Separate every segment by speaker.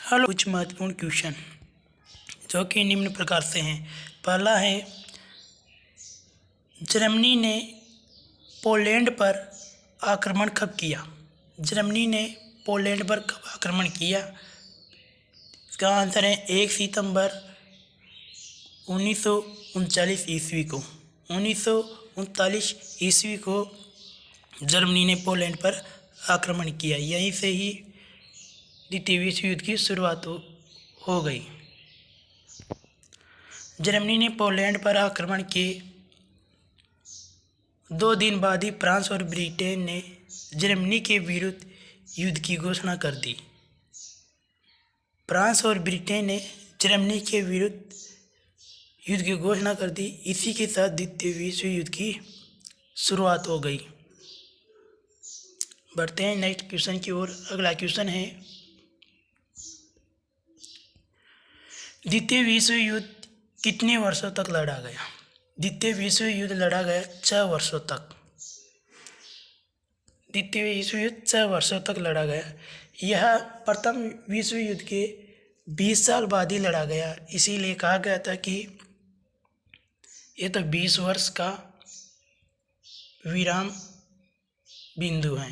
Speaker 1: Hello, कुछ महत्वपूर्ण question जो कि निम्न प्रकार से हैं। पहला है, जर्मनी ने पोलैंड पर आक्रमण कब किया? जर्मनी ने पोलैंड पर कब आक्रमण किया? इसका आंसर है 1 सितंबर 1939 ईस्वी को। 1939 ईस्वी को जर्मनी ने पोलैंड पर आक्रमण किया। यहीं से ही द्वितीय विश्व युद्ध की शुरुआत हो गई। जर्मनी ने पोलैंड पर आक्रमण के 2 दिन बाद ही फ्रांस और ब्रिटेन ने जर्मनी के विरुद्ध युद्ध की घोषणा कर दी। फ्रांस और ब्रिटेन ने जर्मनी के विरुद्ध युद्ध की घोषणा कर दी। इसी के साथ द्वितीय विश्व युद्ध की शुरुआत हो गई। बढ़ते हैं नेक्स्ट क्वेश्चन की ओर। अगला क्वेश्चन है, द्वितीय विश्व युद्ध कितने वर्षों तक लड़ा गया? द्वितीय विश्व युद्ध लड़ा गया 6 वर्षों तक। द्वितीय विश्व युद्ध 6 वर्षों तक लड़ा गया। यह प्रथम विश्व युद्ध के 20 साल बाद ही लड़ा गया। इसीलिए कहा गया था कि ये तो 20 वर्ष का विराम बिंदु है।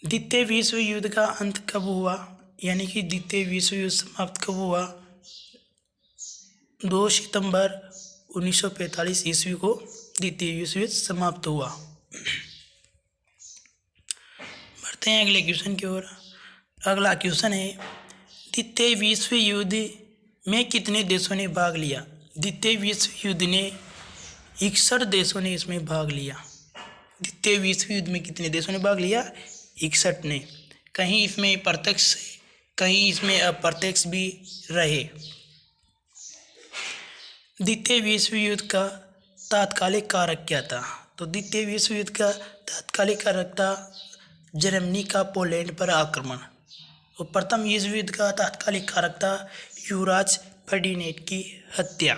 Speaker 1: द्वितीय विश्व युद्ध का अंत कब हुआ, यानी कि द्वितीय विश्व युद्ध समाप्त कब हुआ? 2 सितंबर 1945 ईस्वी को द्वितीय विश्व युद्ध समाप्त हुआ। बढ़ते हैं अगले क्वेश्चन की ओर। अगला क्वेश्चन है, द्वितीय विश्व युद्ध में कितने देशों ने भाग लिया? द्वितीय विश्व युद्ध ने 61 देशों ने इसमें भाग लिया। द्वितीय विश्व युद्ध में कितने देशों ने भाग लिया? 61 ने। कहीं इसमें प्रत्यक्ष, कहीं इसमें अप्रत्यक्ष भी रहे। द्वितीय विश्व युद्ध का तात्कालिक कारक क्या था? तो द्वितीय विश्व युद्ध का तात्कालिक कारक था जर्मनी का पोलैंड पर आक्रमण। और प्रथम विश्व युद्ध का तात्कालिक कारक था युवराज फर्डिनेंड की हत्या।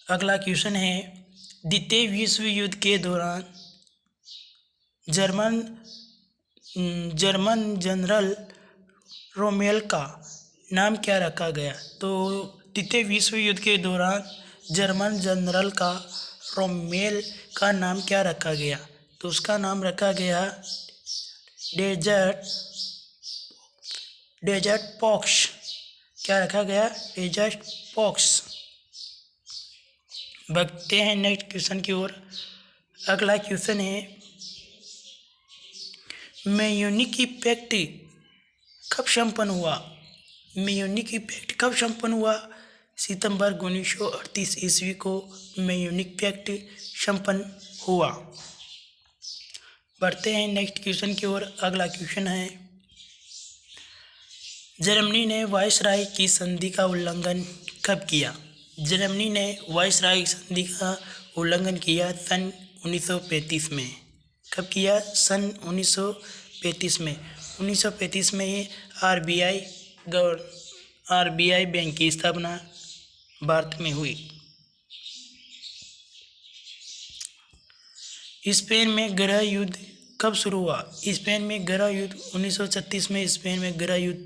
Speaker 1: अगला क्वेश्चन है, द्वितीय विश्व युद्ध के दौरान जर्मन जनरल रोमेल का नाम क्या रखा गया? तो द्वितीय विश्व युद्ध के दौरान जर्मन जनरल का रोमेल का नाम क्या रखा गया? तो उसका नाम रखा गया डेजर्ट पॉक्स। क्या रखा गया? Desert pox. बढ़ते हैं नेक्स्ट क्वेश्चन की ओर। अगला क्वेश्चन है, म्यूनिख पैक्ट कब संपन्न हुआ? म्यूनिख पैक्ट कब संपन्न हुआ? सितंबर 1938 ईस्वी को म्यूनिख पैक्ट संपन्न हुआ। बढ़ते हैं नेक्स्ट क्वेश्चन की ओर। अगला क्वेश्चन है, जर्मनी ने वायसराय की संधि का उल्लंघन कब किया? जर्मनी ने वायसराय संधि का उल्लंघन किया सन 1935 में। कब किया? सन 1935 में। 1935 में ही आरबीआई बैंक की स्थापना भारत में हुई। स्पेन में गृह युद्ध कब शुरू हुआ? स्पेन में गृह युद्ध 1936 में स्पेन में गृह युद्ध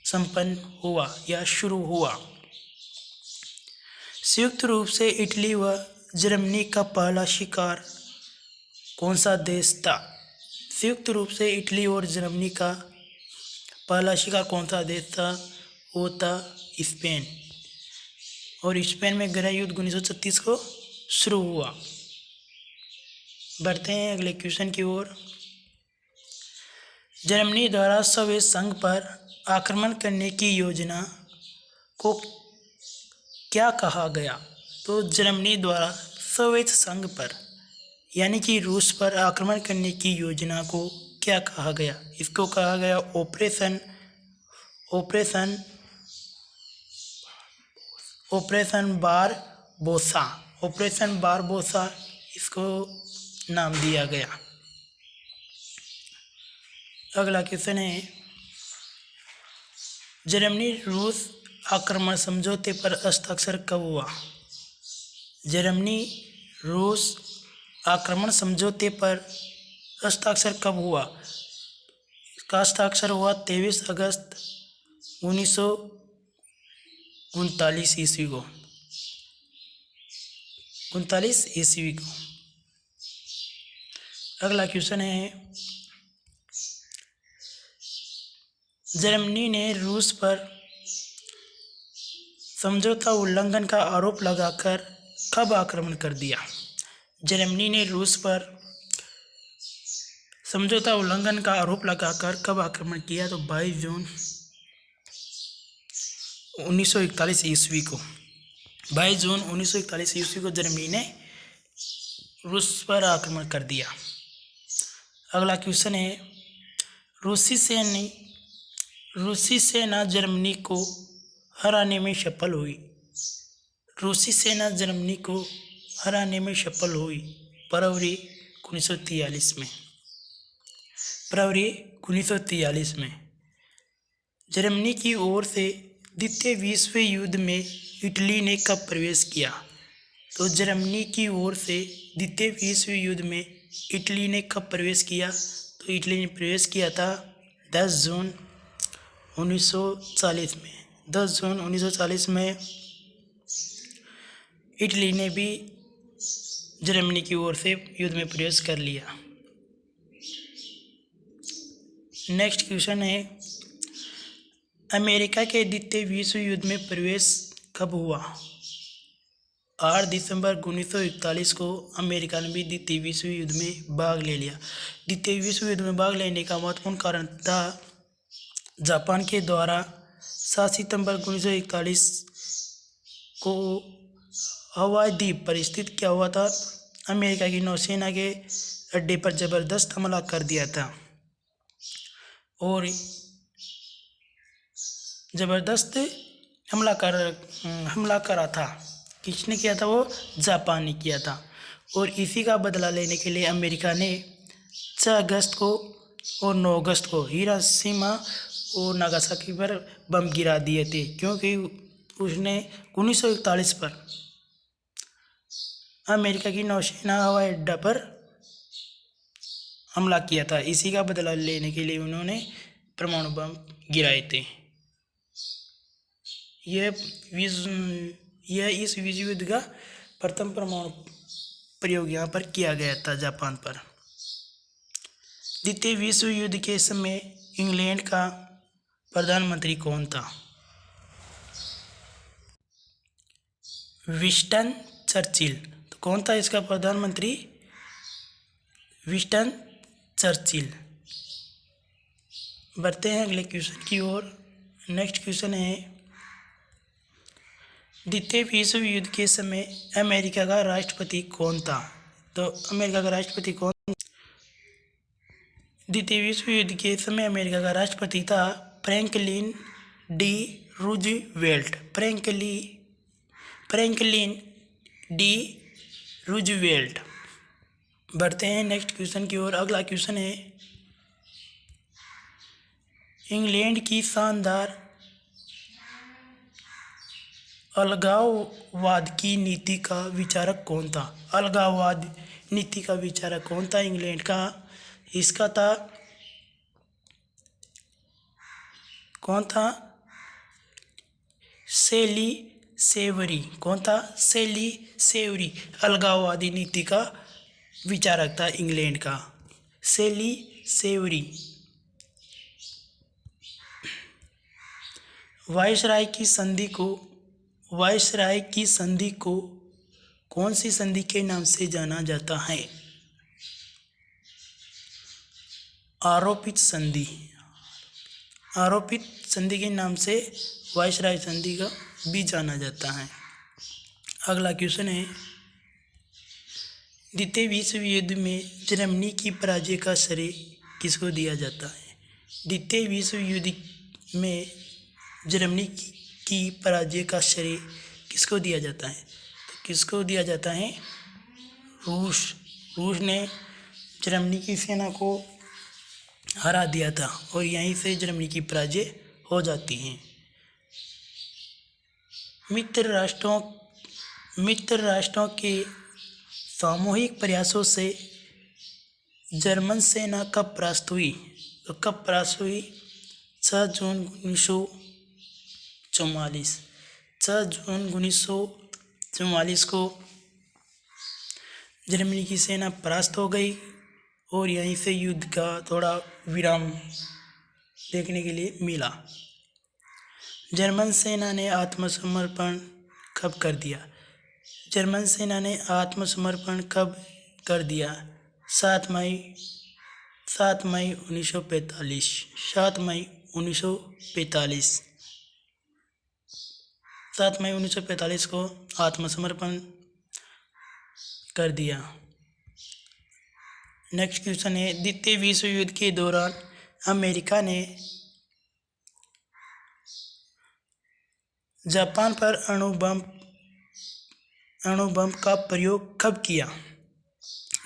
Speaker 1: संपन्न हुआ या शुरू हुआ। संयुक्त रूप से इटली व जर्मनी का पहला शिकार कौन सा देश था? संयुक्त रूप से इटली और जर्मनी का पहला शिकार कौन सा देश था? वो था स्पेन। और स्पेन में गृह युद्ध 1936 को शुरू हुआ। बढ़ते हैं अगले क्वेश्चन की ओर। जर्मनी द्वारा सोवियत संघ पर आक्रमण करने की योजना को क्या कहा गया? तो जर्मनी द्वारा सोवियत संघ पर यानी कि रूस पर आक्रमण करने की योजना को क्या कहा गया? इसको कहा गया ऑपरेशन बारबोसा। ऑपरेशन बारबोसा इसको नाम दिया गया। अगला क्वेश्चन है, जर्मनी रूस आक्रमण समझौते पर हस्ताक्षर कब हुआ? जर्मनी रूस आक्रमण समझौते पर हस्ताक्षर कब हुआ? इसका हस्ताक्षर हुआ 23 अगस्त 1939 ईस्वी को। 39 ईस्वी को। अगला क्वेश्चन है, जर्मनी ने रूस पर समझौता उल्लंघन का आरोप लगाकर कब आक्रमण कर दिया? जर्मनी ने रूस पर समझौता उल्लंघन का आरोप लगाकर कब आक्रमण किया? तो 22 जून 1941 ईस्वी को। 22 जून 1941 ईस्वी को जर्मनी ने रूस पर आक्रमण कर दिया। अगला क्वेश्चन है, रूसी सेना जर्मनी को हराने में सफल हुई। रूसी सेना जर्मनी को हराने में सफल हुई फरवरी 1943 में। फरवरी 1943 में। जर्मनी की ओर से द्वितीय विश्व युद्ध में इटली ने कब प्रवेश किया? तो जर्मनी की ओर से द्वितीय विश्व युद्ध में इटली ने कब प्रवेश किया? तो इटली ने प्रवेश किया था 10 जून 1940 में। 10 जून 1940 में इटली ने भी जर्मनी की ओर से युद्ध में प्रवेश कर लिया। नेक्स्ट क्वेश्चन है, अमेरिका के द्वितीय विश्व युद्ध में प्रवेश कब हुआ? 8 दिसंबर 1941 को अमेरिका ने भी द्वितीय विश्व युद्ध में भाग ले लिया। द्वितीय विश्व युद्ध में भाग लेने का महत्वपूर्ण कारण था जापान के द्वारा 7 सितंबर 1941 को हवाई द्वीप पर स्थित क्या हुआ था? अमेरिका की नौसेना के अड्डे पर जबरदस्त हमला कर दिया था और जबरदस्त हमला करा था। किसने किया था? वो जापान ने किया था। और इसी का बदला लेने के लिए अमेरिका ने 6 अगस्त को और 9 अगस्त को हिरोशिमा और नागासाकी पर बम गिरा दिए थे, क्योंकि उसने 1941 पर अमेरिका की नौसेना हवाई अड्डा पर हमला किया था। इसी का बदला लेने के लिए उन्होंने परमाणु बम गिराए थे। यह इस विश्व युद्ध का प्रथम परमाणु प्रयोग यहाँ पर किया गया था, जापान पर। द्वितीय विश्व युद्ध के समय इंग्लैंड का प्रधानमंत्री कौन था? Winston Churchill. तो कौन था इसका प्रधानमंत्री? Winston Churchill. बढ़ते हैं अगले क्वेश्चन की ओर। नेक्स्ट क्वेश्चन है, द्वितीय विश्व युद्ध के समय अमेरिका का राष्ट्रपति कौन था? तो अमेरिका का राष्ट्रपति कौन? द्वितीय विश्व युद्ध के समय अमेरिका का राष्ट्रपति था Franklin D Roosevelt. Franklin D Roosevelt. बढ़ते हैं नेक्स्ट क्वेश्चन की ओर। अगला क्वेश्चन है, इंग्लैंड की शानदार अलगाववाद की नीति का विचारक कौन था? अलगाववाद नीति का विचारक कौन था इंग्लैंड का? इसका था कौन था? सेली सेवरी। कौन था? सेली सेवरी अलगाववादी नीति का विचारक था इंग्लैंड का, सेली सेवरी। वायसराय की संधि को कौन सी संधि के नाम से जाना जाता है? आरोपित संधि। आरोपित संधि के नाम से वायसराय संधि का भी जाना जाता है। अगला क्वेश्चन है, द्वितीय विश्व युद्ध में जर्मनी की पराजय का श्रेय किसको दिया जाता है? द्वितीय विश्व युद्ध में जर्मनी की पराजय का श्रेय किसको दिया जाता है? तो किसको दिया जाता है? रूस ने जर्मनी की सेना को हरा दिया था और यहीं से जर्मनी की पराजय हो जाती है। मित्र राष्ट्रों के सामूहिक प्रयासों से जर्मन सेना कब परास्त हुई? तो कब परास्त हुई? 6 जून 1944। 6 जून 1944 को जर्मनी की सेना परास्त हो गई और यहीं से युद्ध का थोड़ा विराम देखने के लिए मिला। जर्मन सेना ने आत्मसमर्पण कब कर दिया? जर्मन सेना ने आत्मसमर्पण कब कर दिया? 7 मई 1945। 7 मई 1945। 7 मई 1945 को आत्मसमर्पण कर दिया। नेक्स्ट क्वेश्चन है, द्वितीय विश्व युद्ध के दौरान अमेरिका ने जापान पर अणु बम का प्रयोग कब किया?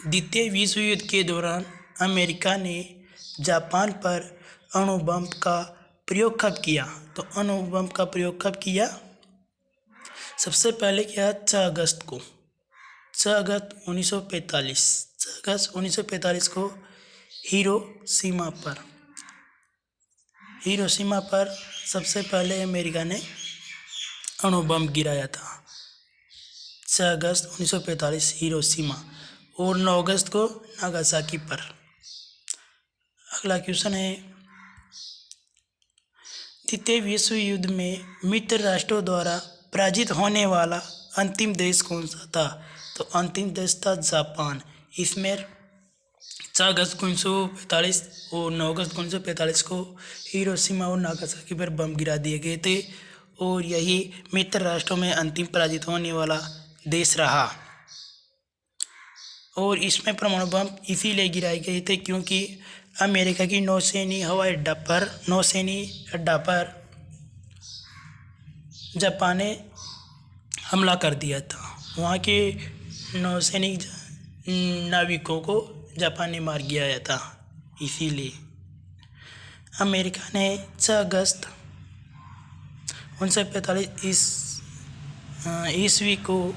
Speaker 1: द्वितीय विश्व युद्ध के दौरान अमेरिका ने जापान पर अणु बम का प्रयोग कब किया? तो अणु बम का प्रयोग कब किया? सबसे पहले किया 6 अगस्त को। 6 अगस्त 1945। 6 अगस्त 1945 को हिरोशिमा पर सबसे पहले अमेरिका ने अणु बम गिराया था। 6 अगस्त 1945 हिरोशिमा और 9 अगस्त को नागासाकी पर। अगला क्वेश्चन है, द्वितीय विश्व युद्ध में मित्र राष्ट्रों द्वारा पराजित होने वाला अंतिम देश कौन सा था? तो अंतिम देश था जापान। इसमें 6 अगस्त 1945 और 9 अगस्त 1945 को हिरोशिमा और नागासाकी पर बम गिरा दिए गए थे और यही मित्र राष्ट्रों में अंतिम पराजित होने वाला देश रहा। और इसमें परमाणु बम इसीलिए गिराए गए थे क्योंकि अमेरिका की नौसैनी हवाई अड्डा पर जापान ने हमला कर दिया था। वहाँ के नौसैनिक नाविकों को जापान ने मार गिराया था। इसीलिए अमेरिका ने 6 अगस्त 1945 ईस्वी को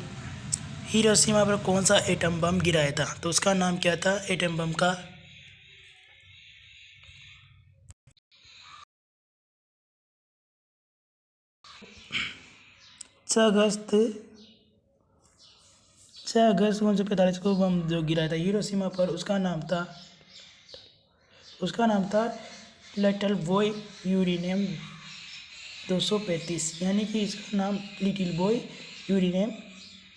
Speaker 1: हिरोशिमा पर कौन सा एटम बम गिराया था? तो उसका नाम क्या था एटम बम का? 6 अगस्त 1945 को बम जो गिराया था हिरोशिमा पर, उसका नाम था लिटिल बॉय यूरेनियम 235, यानी कि इसका नाम लिटिल बॉय यूरेनियम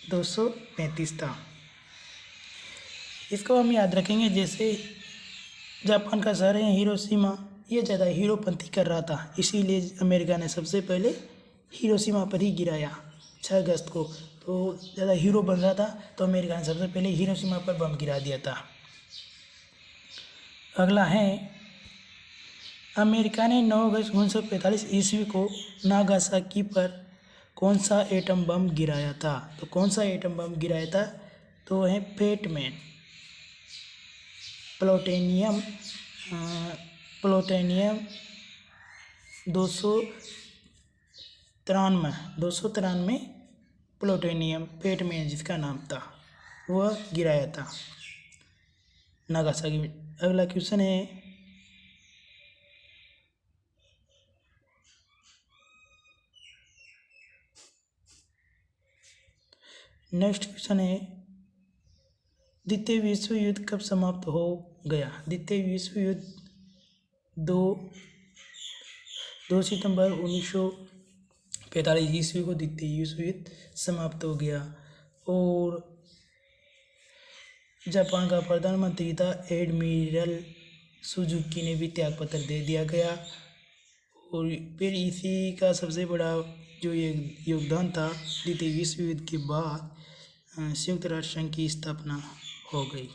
Speaker 1: 235 था। इसको हम याद रखेंगे। जैसे जापान का शहर है हिरोशिमा, ये ज़्यादा हीरोपंती कर रहा था, इसीलिए अमेरिका ने सबसे पहले हिरोशिमा पर ही गिराया 6 अगस्त को। तो ज़्यादा हीरो बन रहा था तो अमेरिका ने सबसे पहले हिरोशिमा पर बम गिरा दिया था। अगला है, अमेरिका ने 9 अगस्त 1945 ईस्वी को नागासाकी पर कौन सा एटम बम गिराया था? तो कौन सा एटम बम गिराया था? तो है फेटमैन प्लूटोनियम 293 प्लूटोनियम फेटमैन जिसका नाम था, वह गिराया था नागासाकी में। अगला क्वेश्चन है, नेक्स्ट क्वेश्चन है, द्वितीय विश्व युद्ध कब समाप्त हो गया? द्वितीय विश्व युद्ध 2 सितंबर 1945 ईस्वी को द्वितीय विश्व युद्ध समाप्त हो गया और जापान का प्रधानमंत्री था एडमिरल सुजुकी ने भी त्यागपत्र दे दिया गया। और फिर इसी का सबसे बड़ा जो योगदान था, द्वितीय विश्व युद्ध के बाद संयुक्त राष्ट्र संघ की स्थापना हो गई।